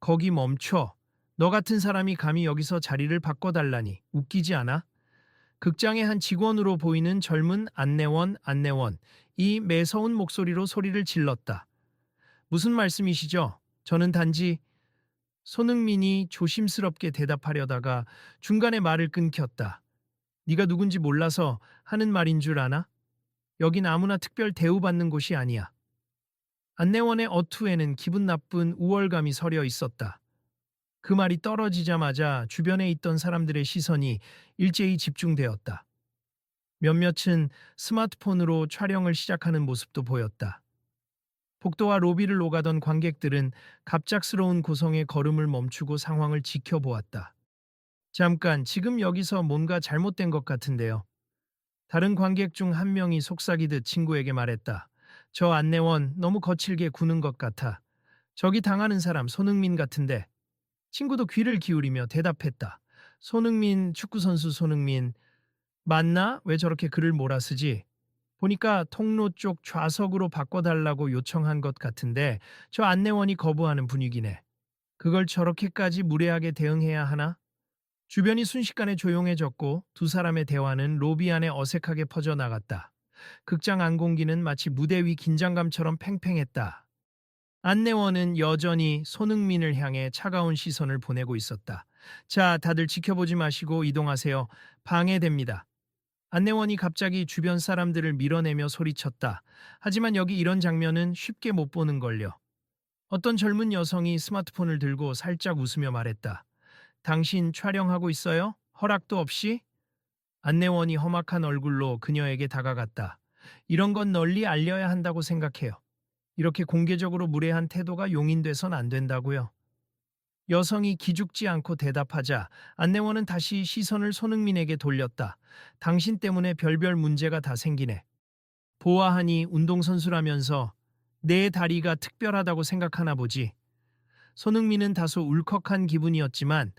거기 멈춰. 너 같은 사람이 감히 여기서 자리를 바꿔달라니 웃기지 않아? 극장의 한 직원으로 보이는 젊은 안내원, 이 매서운 목소리로 소리를 질렀다. 무슨 말씀이시죠? 저는 단지 손흥민이 조심스럽게 대답하려다가 중간에 말을 끊겼다. 네가 누군지 몰라서 하는 말인 줄 아나? 여긴 아무나 특별 대우받는 곳이 아니야. 안내원의 어투에는 기분 나쁜 우월감이 서려 있었다. 그 말이 떨어지자마자 주변에 있던 사람들의 시선이 일제히 집중되었다. 몇몇은 스마트폰으로 촬영을 시작하는 모습도 보였다. 복도와 로비를 오가던 관객들은 갑작스러운 고성의 걸음을 멈추고 상황을 지켜보았다. 잠깐, 지금 여기서 뭔가 잘못된 것 같은데요. 다른 관객 중 한 명이 속삭이듯 친구에게 말했다. 저 안내원 너무 거칠게 구는 것 같아. 저기 당하는 사람 손흥민 같은데. 친구도 귀를 기울이며 대답했다. 손흥민, 축구선수 손흥민. 맞나? 왜 저렇게 글을 몰아쓰지? 보니까 통로 쪽 좌석으로 바꿔달라고 요청한 것 같은데 저 안내원이 거부하는 분위기네. 그걸 저렇게까지 무례하게 대응해야 하나? 주변이 순식간에 조용해졌고 두 사람의 대화는 로비 안에 어색하게 퍼져나갔다. 극장 안 공기는 마치 무대 위 긴장감처럼 팽팽했다. 안내원은 여전히 손흥민을 향해 차가운 시선을 보내고 있었다. 자, 다들 지켜보지 마시고 이동하세요. 방해됩니다. 안내원이 갑자기 주변 사람들을 밀어내며 소리쳤다. 하지만 여기 이런 장면은 쉽게 못 보는 걸요. 어떤 젊은 여성이 스마트폰을 들고 살짝 웃으며 말했다. 당신 촬영하고 있어요? 허락도 없이? 안내원이 험악한 얼굴로 그녀에게 다가갔다. 이런 건 널리 알려야 한다고 생각해요. 이렇게 공개적으로 무례한 태도가 용인돼선 안 된다고요. 여성이 기죽지 않고 대답하자 안내원은 다시 시선을 손흥민에게 돌렸다. 당신 때문에 별별 문제가 다 생기네. 보아하니 운동선수라면서 내 다리가 특별하다고 생각하나 보지. 손흥민은 다소 울컥한 기분이었지만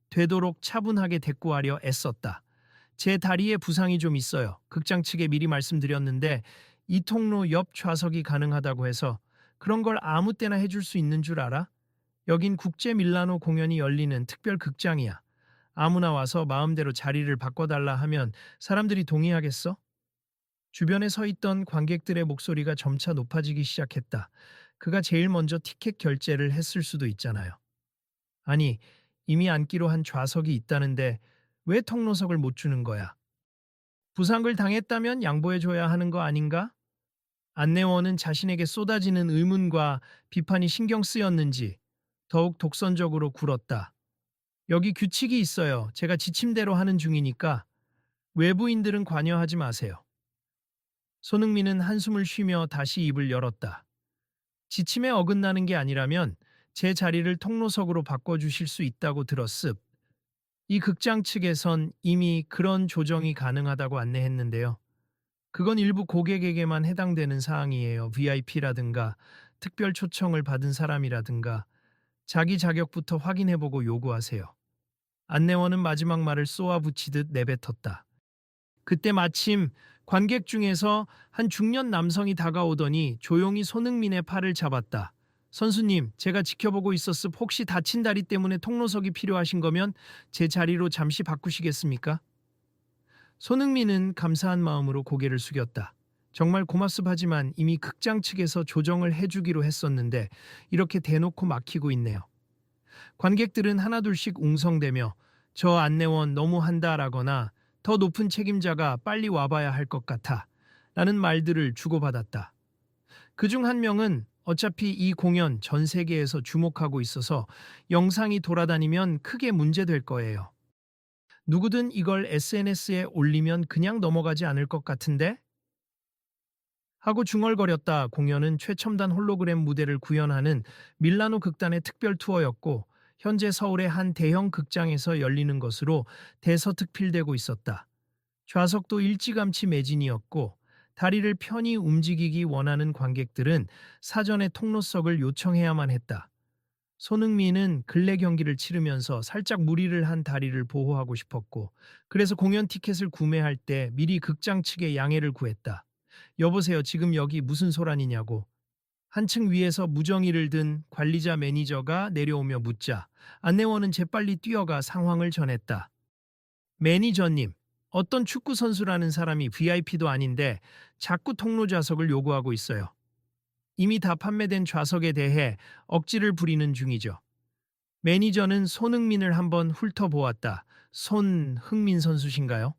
되도록 차분하게 대꾸하려 애썼다. 제 다리에 부상이 좀 있어요. 극장 측에 미리 말씀드렸는데 이 통로 옆 좌석이 가능하다고 해서 그런 걸 아무 때나 해줄 수 있는 줄 알아? 여긴 국제 밀라노 공연이 열리는 특별 극장이야. 아무나 와서 마음대로 자리를 바꿔달라 하면 사람들이 동의하겠어? 주변에 서 있던 관객들의 목소리가 점차 높아지기 시작했다. 그가 제일 먼저 티켓 결제를 했을 수도 있잖아요. 아니, 이미 앉기로 한 좌석이 있다는데 왜 통로석을 못 주는 거야? 부상을 당했다면 양보해줘야 하는 거 아닌가? 안내원은 자신에게 쏟아지는 의문과 비판이 신경 쓰였는지 더욱 독선적으로 굴었다. 여기 규칙이 있어요. 제가 지침대로 하는 중이니까 외부인들은 관여하지 마세요. 손흥민은 한숨을 쉬며 다시 입을 열었다. 지침에 어긋나는 게 아니라면 제 자리를 통로석으로 바꿔주실 수 있다고 들었습. 이 극장 측에선 이미 그런 조정이 가능하다고 안내했는데요. 그건 일부 고객에게만 해당되는 사항이에요. VIP라든가 특별 초청을 받은 사람이라든가 자기 자격부터 확인해보고 요구하세요. 안내원은 마지막 말을 쏘아붙이듯 내뱉었다. 그때 마침 관객 중에서 한 중년 남성이 다가오더니 조용히 손흥민의 팔을 잡았다. 선수님, 제가 지켜보고 있었습. 혹시 다친 다리 때문에 통로석이 필요하신 거면 제 자리로 잠시 바꾸시겠습니까? 손흥민은 감사한 마음으로 고개를 숙였다. 정말 고맙습 하지만 이미 극장 측에서 조정을 해주기로 했었는데 이렇게 대놓고 막히고 있네요. 관객들은 하나둘씩 웅성대며 저 안내원 너무한다라거나 더 높은 책임자가 빨리 와봐야 할 것 같아 라는 말들을 주고받았다. 그중 한 명은 어차피 이 공연 전 세계에서 주목하고 있어서 영상이 돌아다니면 크게 문제될 거예요. 누구든 이걸 SNS에 올리면 그냥 넘어가지 않을 것 같은데? 하고 중얼거렸다. 공연은 최첨단 홀로그램 무대를 구현하는 밀라노 극단의 특별 투어였고 현재 서울의 한 대형 극장에서 열리는 것으로 대서특필되고 있었다. 좌석도 일찌감치 매진이었고 다리를 편히 움직이기 원하는 관객들은 사전에 통로석을 요청해야만 했다. 손흥민은 근래 경기를 치르면서 살짝 무리를 한 다리를 보호하고 싶었고 그래서 공연 티켓을 구매할 때 미리 극장 측에 양해를 구했다. 여보세요, 지금 여기 무슨 소란이냐고. 한층 위에서 무정의를 든 관리자 매니저가 내려오며 묻자 안내원은 재빨리 뛰어가 상황을 전했다. 매니저님, 어떤 축구 선수라는 사람이 VIP도 아닌데 자꾸 통로 좌석을 요구하고 있어요. 이미 다 판매된 좌석에 대해 억지를 부리는 중이죠. 매니저는 손흥민을 한번 훑어보았다. 손흥민 선수신가요?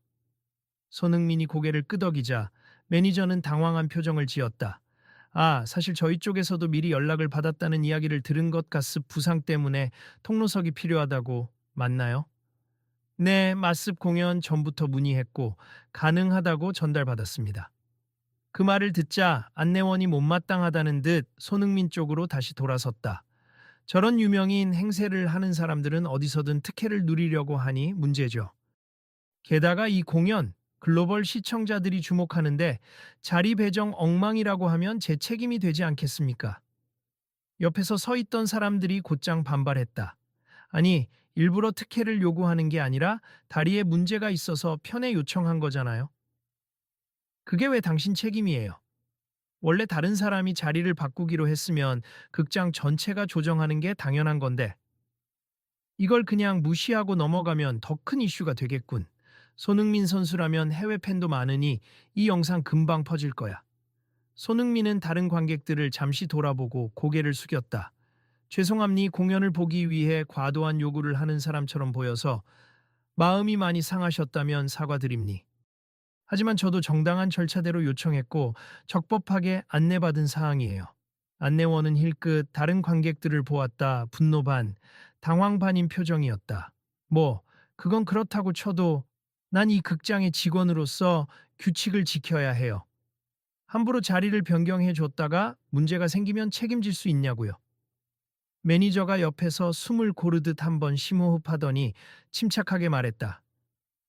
손흥민이 고개를 끄덕이자 매니저는 당황한 표정을 지었다. 아, 사실 저희 쪽에서도 미리 연락을 받았다는 이야기를 들은 것 같습. 부상 때문에 통로석이 필요하다고. 맞나요? 네, 맞습. 공연 전부터 문의했고 가능하다고 전달받았습니다. 그 말을 듣자 안내원이 못마땅하다는 듯 손흥민 쪽으로 다시 돌아섰다. 저런 유명인 행세를 하는 사람들은 어디서든 특혜를 누리려고 하니 문제죠. 게다가 이 공연, 글로벌 시청자들이 주목하는데 자리 배정 엉망이라고 하면 제 책임이 되지 않겠습니까? 옆에서 서 있던 사람들이 곧장 반발했다. 아니, 일부러 특혜를 요구하는 게 아니라 다리에 문제가 있어서 편에 요청한 거잖아요. 그게 왜 당신 책임이에요? 원래 다른 사람이 자리를 바꾸기로 했으면 극장 전체가 조정하는 게 당연한 건데 이걸 그냥 무시하고 넘어가면 더 큰 이슈가 되겠군. 손흥민 선수라면 해외 팬도 많으니 이 영상 금방 퍼질 거야. 손흥민은 다른 관객들을 잠시 돌아보고 고개를 숙였다. 죄송합니 공연을 보기 위해 과도한 요구를 하는 사람처럼 보여서 마음이 많이 상하셨다면 사과드립니. 하지만 저도 정당한 절차대로 요청했고 적법하게 안내받은 사항이에요. 안내원은 힐끗 다른 관객들을 보았다. 분노 반, 당황 반인 표정이었다. 뭐, 그건 그렇다고 쳐도 난 이 극장의 직원으로서 규칙을 지켜야 해요. 함부로 자리를 변경해 줬다가 문제가 생기면 책임질 수 있냐고요. 매니저가 옆에서 숨을 고르듯 한번 심호흡하더니 침착하게 말했다.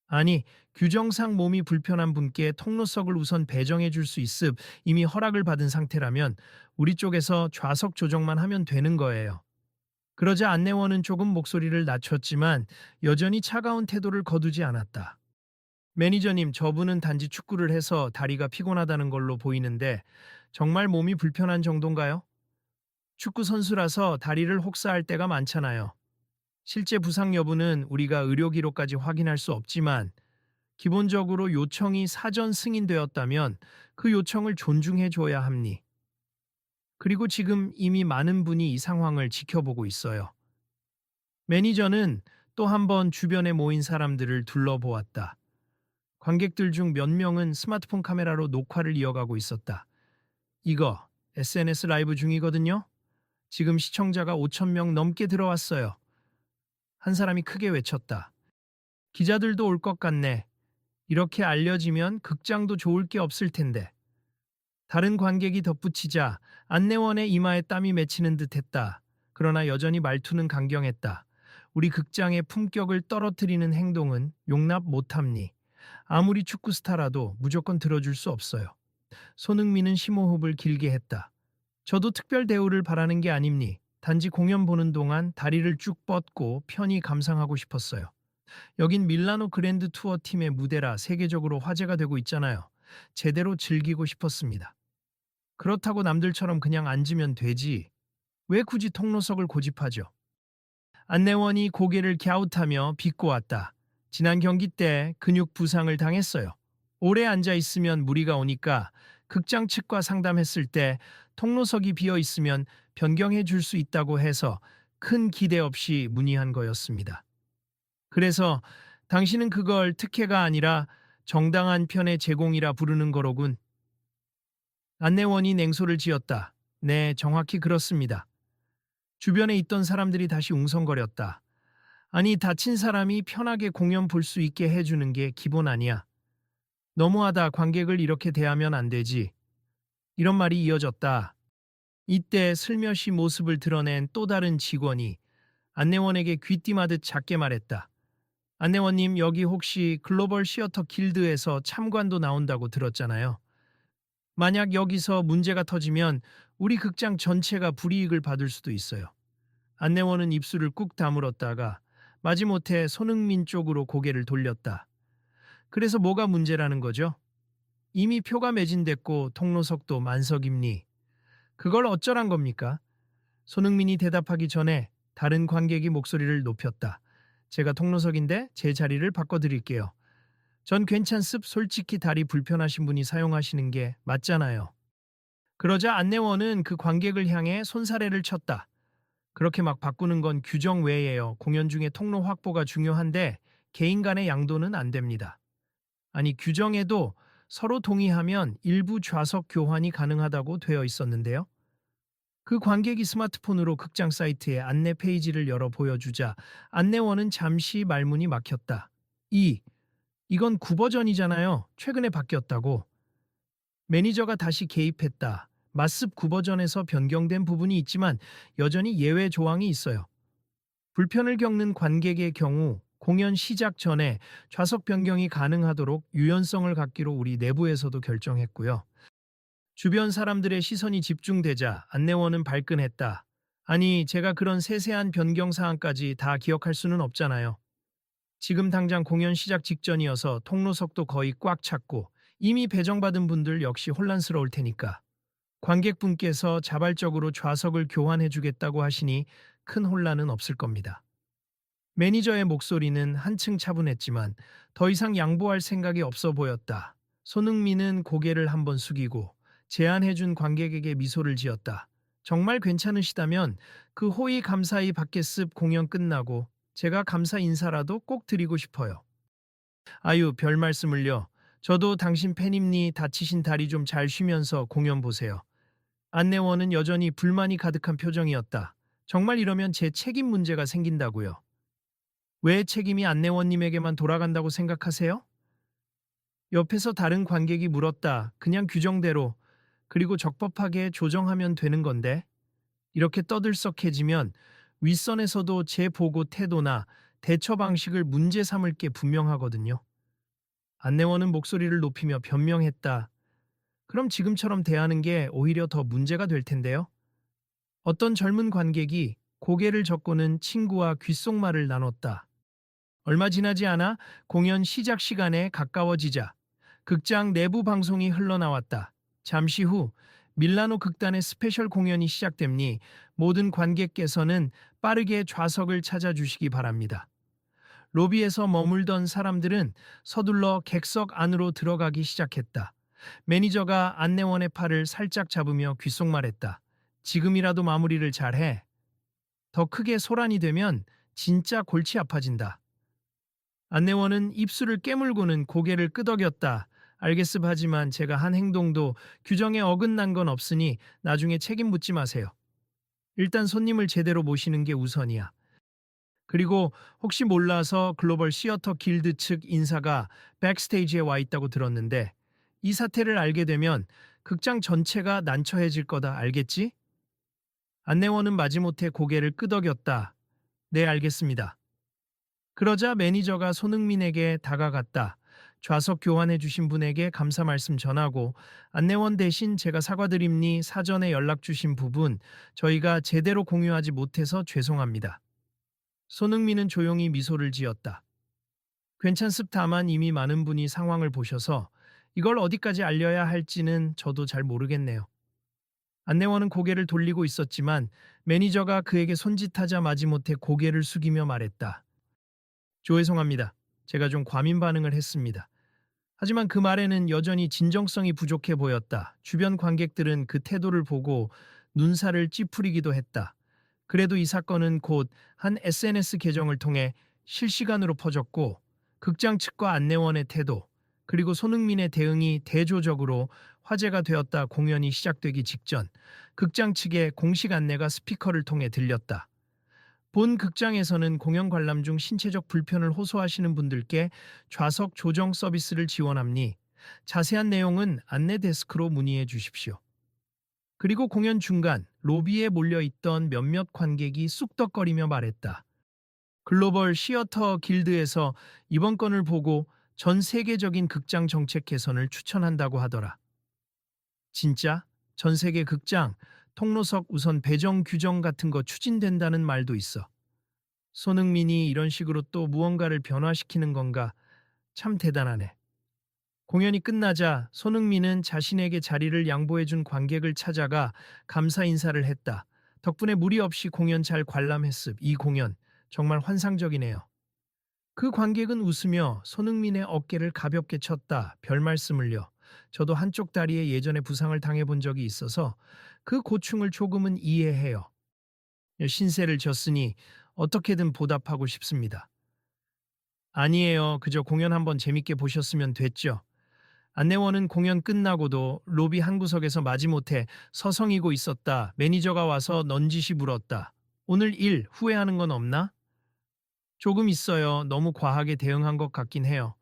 아니, 규정상 몸이 불편한 분께 통로석을 우선 배정해 줄 수 있음 이미 허락을 받은 상태라면 우리 쪽에서 좌석 조정만 하면 되는 거예요. 그러자 안내원은 조금 목소리를 낮췄지만 여전히 차가운 태도를 거두지 않았다. 매니저님, 저분은 단지 축구를 해서 다리가 피곤하다는 걸로 보이는데 정말 몸이 불편한 정도인가요? 축구 선수라서 다리를 혹사할 때가 많잖아요. 실제 부상 여부는 우리가 의료 기록까지 확인할 수 없지만 기본적으로 요청이 사전 승인되었다면 그 요청을 존중해 줘야 합니. 그리고 지금 이미 많은 분이 이 상황을 지켜보고 있어요. 매니저는 또 한 번 주변에 모인 사람들을 둘러보았다. 관객들 중 몇 명은 스마트폰 카메라로 녹화를 이어가고 있었다. 이거 SNS 라이브 중이거든요. 지금 시청자가 5천 명 넘게 들어왔어요. 한 사람이 크게 외쳤다. 기자들도 올 것 같네. 이렇게 알려지면 극장도 좋을 게 없을 텐데. 다른 관객이 덧붙이자 안내원의 이마에 땀이 맺히는 듯했다. 그러나 여전히 말투는 강경했다. 우리 극장의 품격을 떨어뜨리는 행동은 용납 못합니. 아무리 축구 스타라도 무조건 들어줄 수 없어요. 손흥민은 심호흡을 길게 했다. 저도 특별 대우를 바라는 게 아닙니. 단지 공연 보는 동안 다리를 쭉 뻗고 편히 감상하고 싶었어요. 여긴 밀라노 그랜드 투어 팀의 무대라 세계적으로 화제가 되고 있잖아요. 제대로 즐기고 싶었습니다. 그렇다고 남들처럼 그냥 앉으면 되지. 왜 굳이 통로석을 고집하죠? 안내원이 고개를 갸웃하며 비꼬았다. 지난 경기 때 근육 부상을 당했어요. 오래 앉아 있으면 무리가 오니까 극장 측과 상담했을 때 통로석이 비어 있으면 변경해 줄 수 있다고 해서 큰 기대 없이 문의한 거였습니다. 그래서 당신은 그걸 특혜가 아니라 정당한 편의 제공이라 부르는 거로군. 안내원이 냉소를 지었다. 네, 정확히 그렇습니다. 주변에 있던 사람들이 다시 웅성거렸다. 아니, 다친 사람이 편하게 공연 볼 수 있게 해주는 게 기본 아니야. 너무하다. 관객을 이렇게 대하면 안 되지. 이런 말이 이어졌다. 이때 슬며시 모습을 드러낸 또 다른 직원이 안내원에게 귀띔하듯 작게 말했다. 안내원님, 여기 혹시 글로벌 시어터 길드에서 참관도 나온다고 들었잖아요. 만약 여기서 문제가 터지면 우리 극장 전체가 불이익을 받을 수도 있어요. 안내원은 입술을 꾹 다물었다가 마지못해 손흥민 쪽으로 고개를 돌렸다. 그래서 뭐가 문제라는 거죠? 이미 표가 매진됐고 통로석도 만석입니. 그걸 어쩌란 겁니까? 손흥민이 대답하기 전에 다른 관객이 목소리를 높였다. 제가 통로석인데 제 자리를 바꿔드릴게요. 전 괜찮습. 솔직히 다리 불편하신 분이 사용하시는 게 맞잖아요. 그러자 안내원은 그 관객을 향해 손사래를 쳤다. 그렇게 막 바꾸는 건 규정 외예요. 공연 중에 통로 확보가 중요한데 개인 간의 양도는 안 됩니다. 아니, 규정에도 서로 동의하면 일부 좌석 교환이 가능하다고 되어 있었는데요. 그 관객이 스마트폰으로 극장 사이트의 안내 페이지를 열어 보여주자 안내원은 잠시 말문이 막혔다. 이건 구버전이잖아요. 최근에 바뀌었다고. 매니저가 다시 개입했다. 맞습. 구버전에서 변경된 부분이 있지만 여전히 예외 조항이 있어요. 불편을 겪는 관객의 경우 공연 시작 전에 좌석 변경이 가능하도록 유연성을 갖기로 우리 내부에서도 결정했고요. 주변 사람들의 시선이 집중되자 안내원은 발끈했다. 아니, 제가 그런 세세한 변경 사항까지 다 기억할 수는 없잖아요. 지금 당장 공연 시작 직전이어서 통로석도 거의 꽉 찼고 이미 배정받은 분들 역시 혼란스러울 테니까. 관객분께서 자발적으로 좌석을 교환해 주겠다고 하시니 큰 혼란은 없을 겁니다. 매니저의 목소리는 한층 차분했지만 더 이상 양보할 생각이 없어 보였다. 손흥민은 고개를 한번 숙이고 제안해준 관객에게 미소를 지었다. 정말 괜찮으시다면 그 호의 감사히 받겠습. 공연 끝나고 제가 감사 인사라도 꼭 드리고 싶어요. 아유, 별 말씀을요. 저도 당신 팬입니. 다치신 다리 좀 잘 쉬면서 공연 보세요. 안내원은 여전히 불만이 가득한 표정이었다. 정말 이러면 제 책임 문제가 생긴다고요. 왜 책임이 안내원님에게만 돌아간다고 생각하세요? 옆에서 다른 관객이 물었다. 그냥 규정대로, 그리고 적법하게 조정하면 되는 건데. 이렇게 떠들썩해지면 윗선에서도 제 보고 태도나 대처 방식을 문제 삼을 게 분명하거든요. 안내원은 목소리를 높이며 변명했다. 그럼 지금처럼 대하는 게 오히려 더 문제가 될 텐데요. 어떤 젊은 관객이 고개를 젓고는 친구와 귓속말을 나눴다. 얼마 지나지 않아 공연 시작 시간에 가까워지자 극장 내부 방송이 흘러나왔다. 잠시 후 밀라노 극단의 스페셜 공연이 시작됨니 모든 관객께서는 빠르게 좌석을 찾아주시기 바랍니다. 로비에서 머물던 사람들은 서둘러 객석 안으로 들어가기 시작했다. 매니저가 안내원의 팔을 살짝 잡으며 귓속말했다. 지금이라도 마무리를 잘해. 더 크게 소란이 되면 진짜 골치 아파진다. 안내원은 입술을 깨물고는 고개를 끄덕였다. 알겠습. 하지만 제가 한 행동도 규정에 어긋난 건 없으니 나중에 책임 묻지 마세요. 일단 손님을 제대로 모시는 게 우선이야. 그리고 혹시 몰라서 글로벌 시어터 길드 측 인사가 백스테이지에 와 있다고 들었는데 이 사태를 알게 되면 극장 전체가 난처해질 거다. 알겠지? 안내원은 마지못해 고개를 끄덕였다. 네, 알겠습니다. 그러자 매니저가 손흥민에게 다가갔다. 좌석 교환해 주신 분에게 감사 말씀 전하고 안내원 대신 제가 사과드립니. 사전에 연락 주신 부분 저희가 제대로 공유하지 못해서 죄송합니다. 손흥민은 조용히 미소를 지었다. 괜찮습. 다만 이미 많은 분이 상황을 보셔서 이걸 어디까지 알려야 할지는 저도 잘 모르겠네요. 안내원은 고개를 돌리고 있었지만 매니저가 그에게 손짓하자 마지못해 고개를 숙이며 말했다. 죄송합니다. 제가 좀 과민 반응을 했습니다. 하지만 그 말에는 여전히 진정성이 부족해 보였다. 주변 관객들은 그 태도를 보고 눈살을 찌푸리기도 했다. 그래도 이 사건은 곧 한 SNS 계정을 통해 실시간으로 퍼졌고 극장 측과 안내원의 태도 그리고 손흥민의 대응이 대조적으로 화제가 되었다. 공연이 시작되기 직전 극장 측의 공식 안내가 스피커를 통해 들렸다. 본 극장에서는 공연 관람 중 신체적 불편을 호소하시는 분들께 좌석 조정 서비스를 지원합니. 자세한 내용은 안내 데스크로 문의해 주십시오. 그리고 공연 중간 로비에 몰려있던 몇몇 관객이 쑥덕거리며 말했다. 글로벌 시어터 길드에서 이번 건을 보고 전 세계적인 극장 정책 개선을 추천한다고 하더라. 진짜? 전 세계 극장, 통로석 우선 배정 규정 같은 거 추진된다는 말도 있어. 손흥민이 이런 식으로 또 무언가를 변화시키는 건가? 참 대단하네. 공연이 끝나자 손흥민은 자신에게 자리를 양보해준 관객을 찾아가 감사 인사를 했다. 덕분에 무리 없이 공연 잘 관람했습. 이 공연 정말 환상적이네요. 그 관객은 웃으며 손흥민의 어깨를 가볍게 쳤다. 별 말씀을요. 저도 한쪽 다리에 예전에 부상을 당해본 적이 있어서 그 고충을 조금은 이해해요. 신세를 졌으니 어떻게든 보답하고 싶습니다. 아니에요. 그저 공연 한번 재밌게 보셨으면 됐죠. 안내원은 공연 끝나고도 로비 한 구석에서 마지못해 서성이고 있었다. 매니저가 와서 넌지시 물었다. 오늘 일 후회하는 건 없나? 조금 있어요. 너무 과하게 대응한 것 같긴 해요.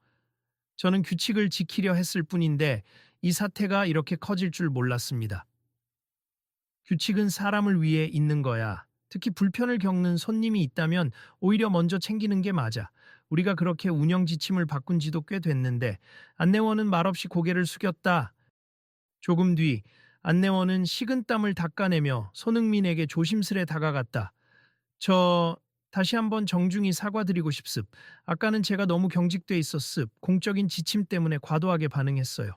저는 규칙을 지키려 했을 뿐인데 이 사태가 이렇게 커질 줄 몰랐습니다. 규칙은 사람을 위해 있는 거야. 특히 불편을 겪는 손님이 있다면 오히려 먼저 챙기는 게 맞아. 우리가 그렇게 운영 지침을 바꾼 지도 꽤 됐는데 안내원은 말없이 고개를 숙였다. 조금 뒤 안내원은 식은땀을 닦아내며 손흥민에게 조심스레 다가갔다. 저 다시 한번 정중히 사과드리고 싶습. 아까는 제가 너무 경직돼 있었습. 공적인 지침 때문에 과도하게 반응했어요.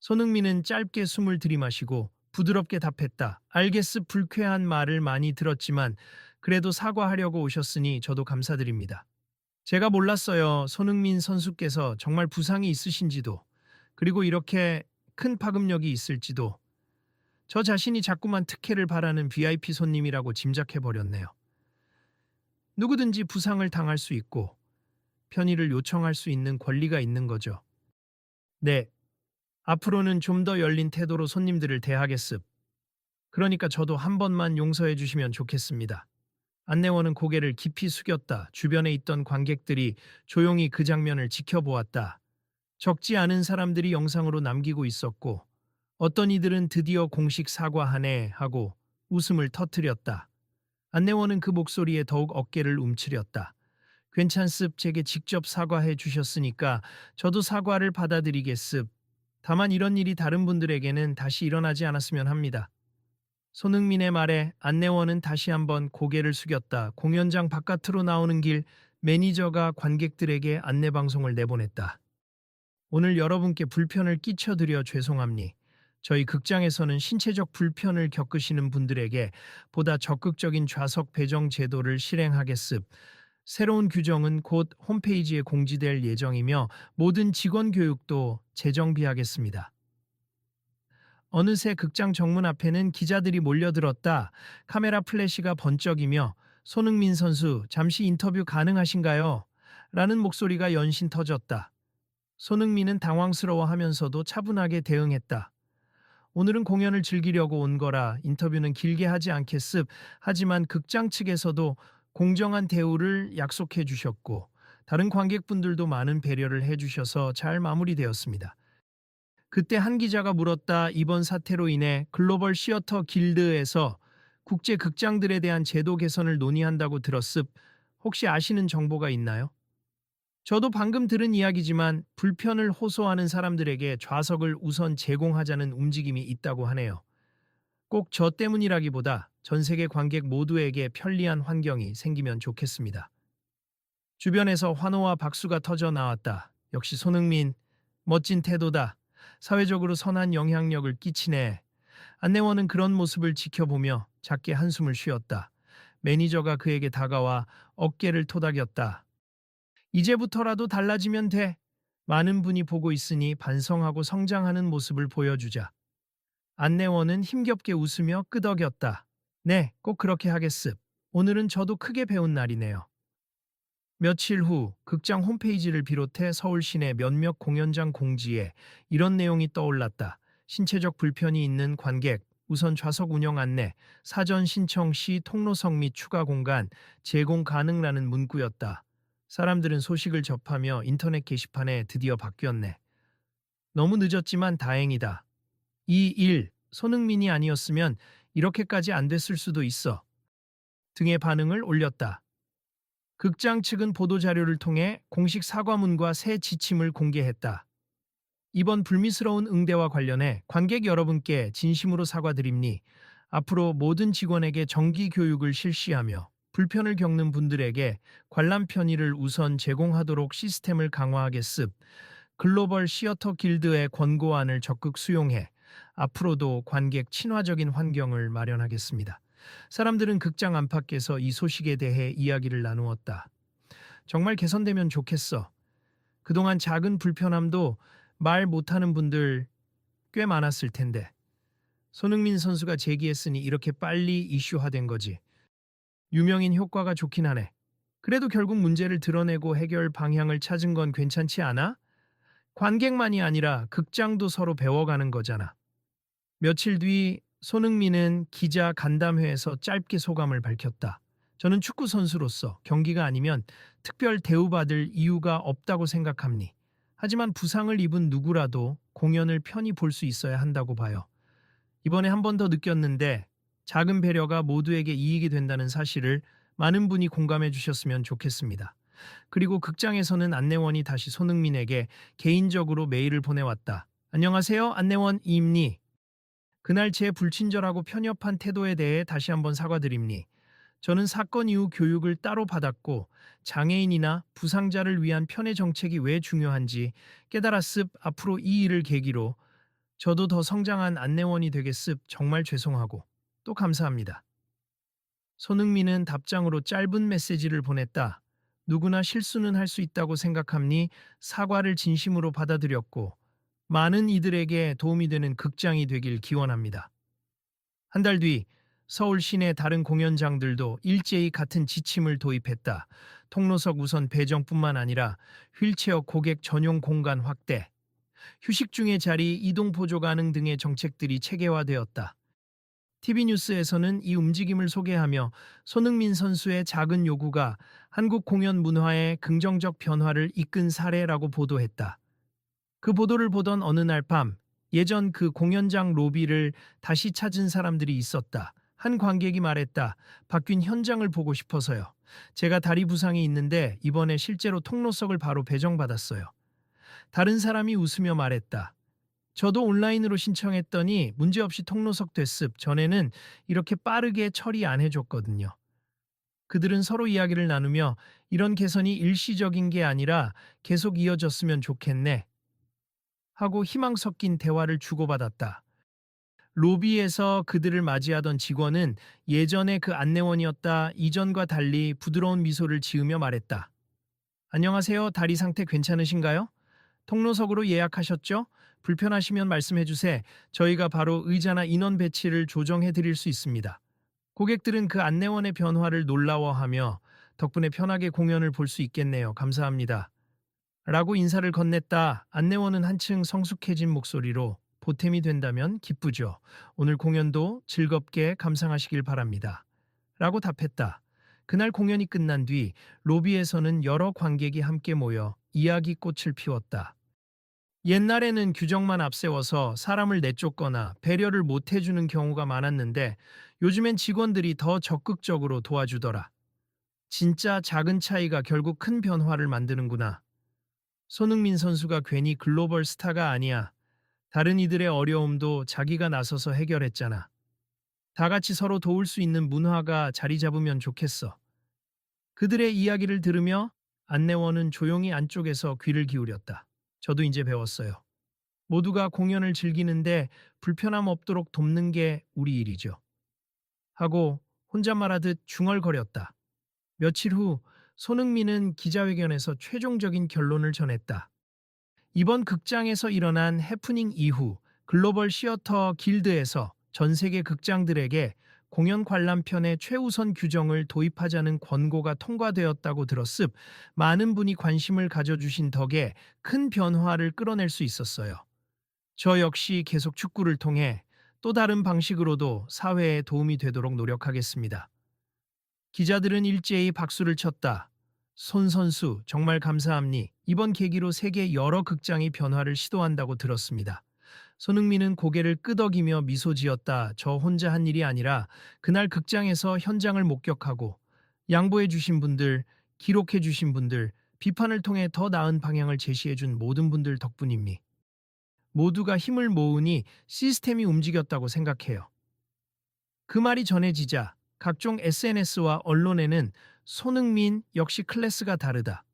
손흥민은 짧게 숨을 들이마시고 부드럽게 답했다. 알겠습. 불쾌한 말을 많이 들었지만 그래도 사과하려고 오셨으니 저도 감사드립니다. 제가 몰랐어요. 손흥민 선수께서 정말 부상이 있으신지도, 그리고 이렇게 큰 파급력이 있을지도. 저 자신이 자꾸만 특혜를 바라는 VIP 손님이라고 짐작해버렸네요. 누구든지 부상을 당할 수 있고 편의를 요청할 수 있는 권리가 있는 거죠. 네, 앞으로는 좀 더 열린 태도로 손님들을 대하겠습. 그러니까 저도 한 번만 용서해 주시면 좋겠습니다. 안내원은 고개를 깊이 숙였다. 주변에 있던 관객들이 조용히 그 장면을 지켜보았다. 적지 않은 사람들이 영상으로 남기고 있었고 어떤 이들은 드디어 공식 사과하네 하고 웃음을 터뜨렸다. 안내원은 그 목소리에 더욱 어깨를 움츠렸다. 괜찮습. 제게 직접 사과해 주셨으니까 저도 사과를 받아들이겠습. 다만 이런 일이 다른 분들에게는 다시 일어나지 않았으면 합니다. 손흥민의 말에 안내원은 다시 한번 고개를 숙였다. 공연장 바깥으로 나오는 길 매니저가 관객들에게 안내방송을 내보냈다. 오늘 여러분께 불편을 끼쳐드려 죄송합니. 저희 극장에서는 신체적 불편을 겪으시는 분들에게 보다 적극적인 좌석 배정 제도를 실행하겠습. 새로운 규정은 곧 홈페이지에 공지될 예정이며 모든 직원 교육도 재정비하겠습니다. 어느새 극장 정문 앞에는 기자들이 몰려들었다. 카메라 플래시가 번쩍이며 손흥민 선수 잠시 인터뷰 가능하신가요? 라는 목소리가 연신 터졌다. 손흥민은 당황스러워하면서도 차분하게 대응했다. 오늘은 공연을 즐기려고 온 거라 인터뷰는 길게 하지 않겠습. 하지만 극장 측에서도 공정한 대우를 약속해 주셨고 다른 관객분들도 많은 배려를 해 주셔서 잘 마무리되었습니다. 그때 한 기자가 물었다. 이번 사태로 인해 글로벌 시어터 길드에서 국제 극장들에 대한 제도 개선을 논의한다고 들었습. 혹시 아시는 정보가 있나요? 저도 방금 들은 이야기지만 불편을 호소하는 사람들에게 좌석을 우선 제공하자는 움직임이 있다고 하네요. 꼭 저 때문이라기보다 전 세계 관객 모두에게 편리한 환경이 생기면 좋겠습니다. 주변에서 환호와 박수가 터져 나왔다. 역시 손흥민, 멋진 태도다. 사회적으로 선한 영향력을 끼치네. 안내원은 그런 모습을 지켜보며 작게 한숨을 쉬었다. 매니저가 그에게 다가와 어깨를 토닥였다. 이제부터라도 달라지면 돼. 많은 분이 보고 있으니 반성하고 성장하는 모습을 보여주자. 안내원은 힘겹게 웃으며 끄덕였다. 네, 꼭 그렇게 하겠습. 오늘은 저도 크게 배운 날이네요. 며칠 후 극장 홈페이지를 비롯해 서울 시내 몇몇 공연장 공지에 이런 내용이 떠올랐다. 신체적 불편이 있는 관객, 우선 좌석 운영 안내, 사전 신청 시 통로석 및 추가 공간 제공 가능라는 문구였다. 사람들은 소식을 접하며 인터넷 게시판에 드디어 바뀌었네. 너무 늦었지만 다행이다. 이 일, 손흥민이 아니었으면 이렇게까지 안 됐을 수도 있어. 등의 반응을 올렸다. 극장 측은 보도자료를 통해 공식 사과문과 새 지침을 공개했다. 이번 불미스러운 응대와 관련해 관객 여러분께 진심으로 사과드립니. 앞으로 모든 직원에게 정기 교육을 실시하며 불편을 겪는 분들에게 관람 편의를 우선 제공하도록 시스템을 강화하겠습. 글로벌 시어터 길드의 권고안을 적극 수용해 앞으로도 관객 친화적인 환경을 마련하겠습니다. 사람들은 극장 안팎에서 이 소식에 대해 이야기를 나누었다. 정말 개선되면 좋겠어. 그동안 작은 불편함도 말 못하는 분들 꽤 많았을 텐데. 손흥민 선수가 제기했으니 이렇게 빨리 이슈화된 거지. 유명인 효과가 좋긴 하네. 그래도 결국 문제를 드러내고 해결 방향을 찾은 건 괜찮지 않아? 관객만이 아니라 극장도 서로 배워가는 거잖아. 며칠 뒤 손흥민은 기자 간담회에서 짧게 소감을 밝혔다. 저는 축구 선수로서 경기가 아니면 특별 대우받을 이유가 없다고 생각합니. 하지만 부상을 입은 누구라도 공연을 편히 볼 수 있어야 한다고 봐요. 이번에 한 번 더 느꼈는데 작은 배려가 모두에게 이익이 된다는 사실을 많은 분이 공감해 주셨으면 좋겠습니다. 그리고 극장에서는 안내원이 다시 손흥민에게 개인적으로 메일을 보내왔다. 안녕하세요, 안내원 이임니. 그날 제 불친절하고 편협한 태도에 대해 다시 한번 사과드립니. 저는 사건 이후 교육을 따로 받았고 장애인이나 부상자를 위한 편의 정책이 왜 중요한지 깨달았습. 앞으로 이 일을 계기로 저도 더 성장한 안내원이 되겠습. 정말 죄송하고 또 감사합니다. 손흥민은 답장으로 짧은 메시지를 보냈다. 누구나 실수는 할 수 있다고 생각합니. 사과를 진심으로 받아들였고 많은 이들에게 도움이 되는 극장이 되길 기원합니다. 한 달 뒤 서울 시내 다른 공연장들도 일제히 같은 지침을 도입했다. 통로석 우선 배정뿐만 아니라 휠체어 고객 전용 공간 확대, 휴식 중의 자리 이동 보조 가능 등의 정책들이 체계화되었다. TV뉴스에서는 이 움직임을 소개하며 손흥민 선수의 작은 요구가 한국 공연 문화의 긍정적 변화를 이끈 사례라고 보도했다. 그 보도를 보던 어느 날 밤, 예전 그 공연장 로비를 다시 찾은 사람들이 있었다. 한 관객이 말했다. 바뀐 현장을 보고 싶어서요. 제가 다리 부상이 있는데 이번에 실제로 통로석을 바로 배정받았어요. 다른 사람이 웃으며 말했다. 저도 온라인으로 신청했더니 문제없이 통로석 됐습. 전에는 이렇게 빠르게 처리 안 해줬거든요. 그들은 서로 이야기를 나누며 이런 개선이 일시적인 게 아니라 계속 이어졌으면 좋겠네 하고 희망 섞인 대화를 주고받았다. 로비에서 그들을 맞이하던 직원은 예전에 그 안내원이었다. 이전과 달리 부드러운 미소를 지으며 말했다. 안녕하세요. 다리 상태 괜찮으신가요? 통로석으로 예약하셨죠? 불편하시면 말씀해 주세요. 저희가 바로 의자나 인원 배치를 조정해 드릴 수 있습니다. 고객들은 그 안내원의 변화를 놀라워하며 덕분에 편하게 공연을 볼 수 있겠네요. 감사합니다. 라고 인사를 건넸다. 안내원은 한층 성숙해진 목소리로 보탬이 된다면 기쁘죠. 오늘 공연도 즐겁게 감상하시길 바랍니다. 라고 답했다. 그날 공연이 끝난 뒤 로비에서는 여러 관객이 함께 모여 이야기꽃을 피웠다. 옛날에는 규정만 앞세워서 사람을 내쫓거나 배려를 못 해주는 경우가 많았는데 요즘엔 직원들이 더 적극적으로 도와주더라. 진짜 작은 차이가 결국 큰 변화를 만드는구나. 손흥민 선수가 괜히 글로벌 스타가 아니야. 다른 이들의 어려움도 자기가 나서서 해결했잖아. 다 같이 서로 도울 수 있는 문화가 자리 잡으면 좋겠어. 그들의 이야기를 들으며 안내원은 조용히 안쪽에서 귀를 기울였다. 저도 이제 배웠어요. 모두가 공연을 즐기는데 불편함 없도록 돕는 게 우리 일이죠. 하고 혼자 말하듯 중얼거렸다. 며칠 후 손흥민은 기자회견에서 최종적인 결론을 전했다. 이번 극장에서 일어난 해프닝 이후 글로벌 시어터 길드에서 전 세계 극장들에게 공연 관람편의 최우선 규정을 도입하자는 권고가 통과되었다고 들었습. 많은 분이 관심을 가져주신 덕에 큰 변화를 끌어낼 수 있었어요. 저 역시 계속 축구를 통해 또 다른 방식으로도 사회에 도움이 되도록 노력하겠습니다. 기자들은 일제히 박수를 쳤다. 손 선수 정말 감사합니. 이번 계기로 세계 여러 극장이 변화를 시도한다고 들었습니다. 손흥민은 고개를 끄덕이며 미소 지었다. 저 혼자 한 일이 아니라 그날 극장에서 현장을 목격하고 양보해 주신 분들, 기록해 주신 분들, 비판을 통해 더 나은 방향을 제시해 준 모든 분들 덕분입니. 모두가 힘을 모으니 시스템이 움직였다고 생각해요. 그 말이 전해지자 각종 SNS와 언론에는 손흥민 역시 클래스가 다르다.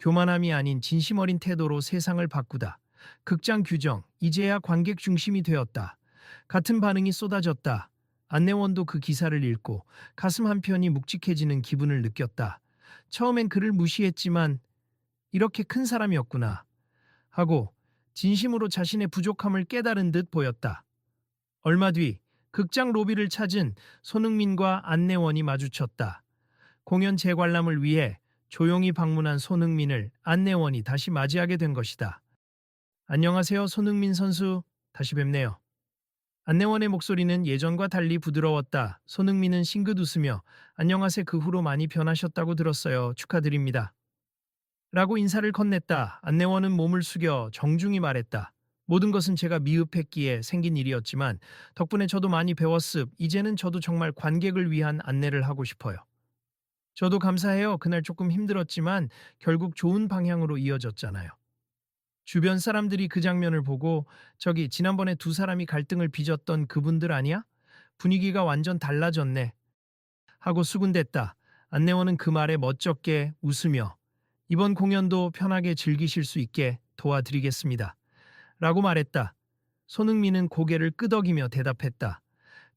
교만함이 아닌 진심 어린 태도로 세상을 바꾸다. 극장 규정, 이제야 관객 중심이 되었다. 같은 반응이 쏟아졌다. 안내원도 그 기사를 읽고 가슴 한편이 묵직해지는 기분을 느꼈다. 처음엔 그를 무시했지만 이렇게 큰 사람이었구나 하고 진심으로 자신의 부족함을 깨달은 듯 보였다. 얼마 뒤 극장 로비를 찾은 손흥민과 안내원이 마주쳤다. 공연 재관람을 위해 조용히 방문한 손흥민을 안내원이 다시 맞이하게 된 것이다. 안녕하세요, 손흥민 선수. 다시 뵙네요. 안내원의 목소리는 예전과 달리 부드러웠다. 손흥민은 싱긋 웃으며 안녕하세요, 그 후로 많이 변하셨다고 들었어요. 축하드립니다. 라고 인사를 건넸다. 안내원은 몸을 숙여 정중히 말했다. 모든 것은 제가 미흡했기에 생긴 일이었지만 덕분에 저도 많이 배웠습. 이제는 저도 정말 관객을 위한 안내를 하고 싶어요. 저도 감사해요. 그날 조금 힘들었지만 결국 좋은 방향으로 이어졌잖아요. 주변 사람들이 그 장면을 보고 저기 지난번에 두 사람이 갈등을 빚었던 그분들 아니야? 분위기가 완전 달라졌네. 하고 수군댔다. 안내원은 그 말에 멋쩍게 웃으며 이번 공연도 편하게 즐기실 수 있게 도와드리겠습니다. 라고 말했다. 손흥민은 고개를 끄덕이며 대답했다.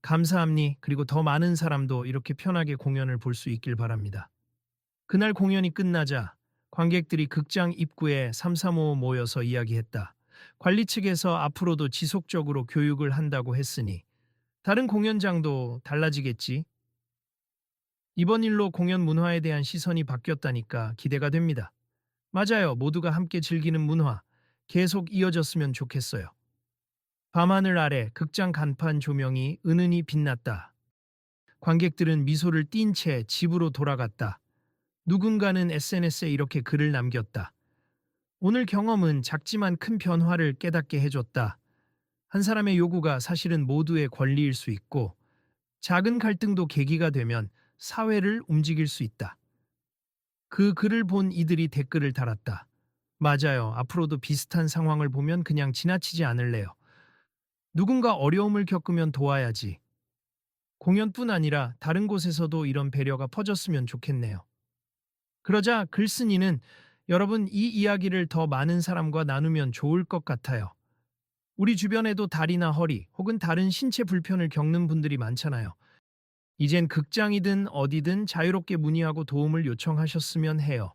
감사합니. 그리고 더 많은 사람도 이렇게 편하게 공연을 볼 수 있길 바랍니다. 그날 공연이 끝나자 관객들이 극장 입구에 삼삼오오 모여서 이야기했다. 관리 측에서 앞으로도 지속적으로 교육을 한다고 했으니 다른 공연장도 달라지겠지. 이번 일로 공연 문화에 대한 시선이 바뀌었다니까 기대가 됩니다. 맞아요. 모두가 함께 즐기는 문화 계속 이어졌으면 좋겠어요. 밤하늘 아래 극장 간판 조명이 은은히 빛났다. 관객들은 미소를 띤 채 집으로 돌아갔다. 누군가는 SNS에 이렇게 글을 남겼다. 오늘 경험은 작지만 큰 변화를 깨닫게 해줬다. 한 사람의 요구가 사실은 모두의 권리일 수 있고 작은 갈등도 계기가 되면 사회를 움직일 수 있다. 그 글을 본 이들이 댓글을 달았다. 맞아요. 앞으로도 비슷한 상황을 보면 그냥 지나치지 않을래요. 누군가 어려움을 겪으면 도와야지. 공연뿐 아니라 다른 곳에서도 이런 배려가 퍼졌으면 좋겠네요. 그러자 글쓴이는 여러분 이 이야기를 더 많은 사람과 나누면 좋을 것 같아요. 우리 주변에도 다리나 허리 혹은 다른 신체 불편을 겪는 분들이 많잖아요. 이젠 극장이든 어디든 자유롭게 문의하고 도움을 요청하셨으면 해요.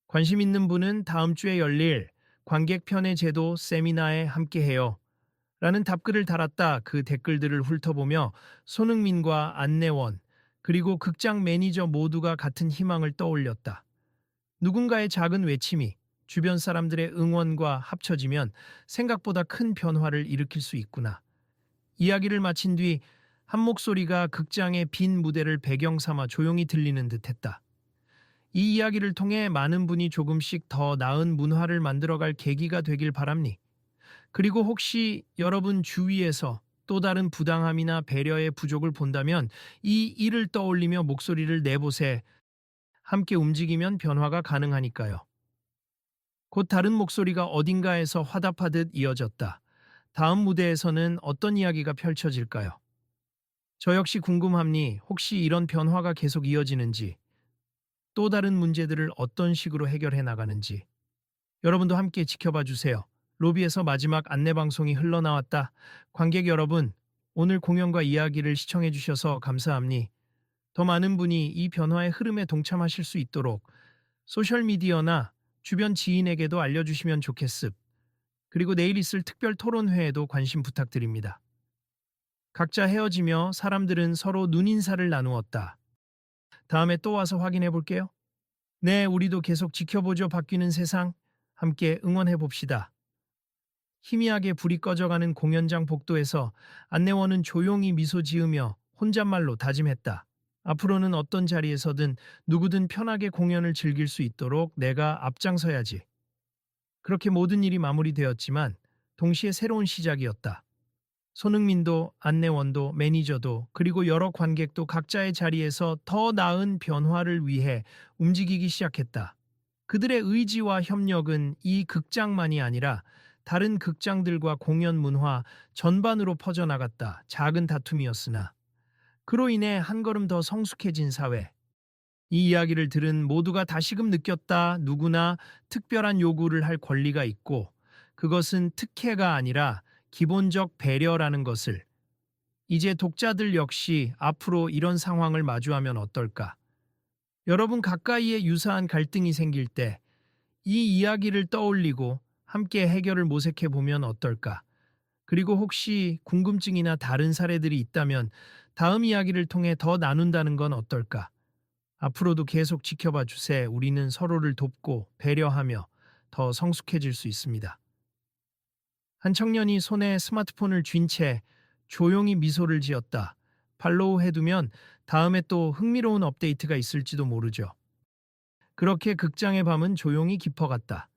관심 있는 분은 다음 주에 열릴 관객 편의 제도 세미나에 함께해요. 라는 답글을 달았다. 그 댓글들을 훑어보며 손흥민과 안내원 그리고 극장 매니저 모두가 같은 희망을 떠올렸다. 누군가의 작은 외침이 주변 사람들의 응원과 합쳐지면 생각보다 큰 변화를 일으킬 수 있구나. 이야기를 마친 뒤 한 목소리가 극장의 빈 무대를 배경 삼아 조용히 들리는 듯했다. 이 이야기를 통해 많은 분이 조금씩 더 나은 문화를 만들어갈 계기가 되길 바랍니. 그리고 혹시 여러분 주위에서 또 다른 부당함이나 배려의 부족을 본다면 이 일을 떠올리며 목소리를 내보세. 함께 움직이면 변화가 가능하니까요. 곧 다른 목소리가 어딘가에서 화답하듯 이어졌다. 다음 무대에서는 어떤 이야기가 펼쳐질까요? 저 역시 궁금합니. 혹시 이런 변화가 계속 이어지는지, 또 다른 문제들을 어떤 식으로 해결해 나가는지. 여러분도 함께 지켜봐 주세요. 로비에서 마지막 안내 방송이 흘러나왔다. 관객 여러분, 오늘 공연과 이야기를 시청해 주셔서 감사합니. 더 많은 분이 이 변화의 흐름에 동참하실 수 있도록 소셜미디어나 주변 지인에게도 알려주시면 좋겠습. 그리고 내일 있을 특별 토론회에도 관심 부탁드립니다. 각자 헤어지며 사람들은 서로 눈인사를 나누었다. 다음에 또 와서 확인해 볼게요. 네, 우리도 계속 지켜보죠. 바뀌는 세상. 함께 응원해 봅시다. 희미하게 불이 꺼져가는 공연장 복도에서 안내원은 조용히 미소 지으며 혼잣말로 다짐했다. 앞으로는 어떤 자리에서든 누구든 편하게 공연을 즐길 수 있도록 내가 앞장서야지. 그렇게 모든 일이 마무리되었지만 동시에 새로운 시작이었다. 손흥민도 안내원도 매니저도 그리고 여러 관객도 각자의 자리에서 더 나은 변화를 위해 움직이기 시작했다. 그들의 의지와 협력은 이 극장만이 아니라 다른 극장들과 공연 문화 전반으로 퍼져나갔다. 작은 다툼이었으나 그로 인해 한 걸음 더 성숙해진 사회, 이 이야기를 들은 모두가 다시금 느꼈다. 누구나 특별한 요구를 할 권리가 있고 그것은 특혜가 아니라 기본적 배려라는 것을. 이제 독자들 역시 앞으로 이런 상황을 마주하면 어떨까? 여러분 가까이에 유사한 갈등이 생길 때 이 이야기를 떠올리고 함께 해결을 모색해 보면 어떨까? 그리고 혹시 궁금증이나 다른 사례들이 있다면 다음 이야기를 통해 더 나눈다는 건 어떨까? 앞으로도 계속 지켜봐 주세요. 우리는 서로를 돕고 배려하며 더 성숙해질 수 있습니다. 한 청년이 손에 스마트폰을 쥔 채 조용히 미소를 지었다. 팔로우 해두면 다음에 또 흥미로운 업데이트가 있을지도 모르죠. 그렇게 극장의 밤은 조용히 깊어갔다.